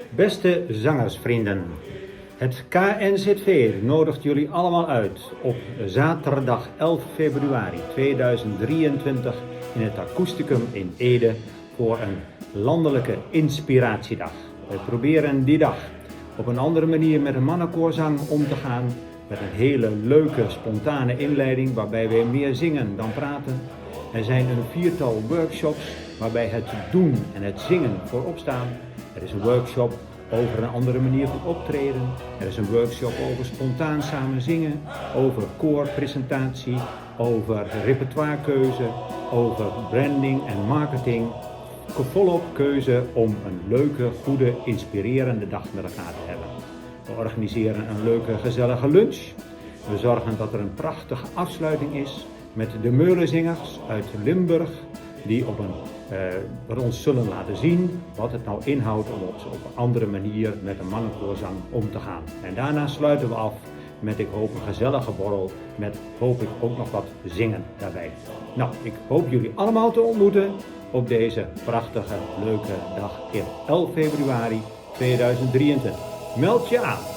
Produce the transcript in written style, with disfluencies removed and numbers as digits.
Beste zangersvrienden, het KNZV nodigt jullie allemaal uit op zaterdag 11 februari 2023 in het Akoesticum in Ede voor een landelijke inspiratiedag. We proberen die dag op een andere manier met een mannenkoorzang om te gaan, met een hele leuke spontane inleiding waarbij we meer zingen dan praten. Er zijn een 4-tal workshops waarbij het doen en het zingen voorop staan. Er is een workshop over een andere manier van optreden. Er is een workshop over spontaan samen zingen, over koorpresentatie, over repertoirekeuze, over branding en marketing. Volop keuze om een leuke, goede, inspirerende dag met elkaar te hebben. We organiseren een leuke, gezellige lunch. We zorgen dat er een prachtige afsluiting is met de Meulenzingers uit Limburg, die wat ons zullen laten zien wat het nou inhoudt om op een andere manier met een mannenkoorzang om te gaan. En daarna sluiten we af met, ik hoop, een gezellige borrel met, hoop ik, ook nog wat zingen daarbij. Nou, ik hoop jullie allemaal te ontmoeten op deze prachtige, leuke dag in 11 februari 2023. Meld je aan!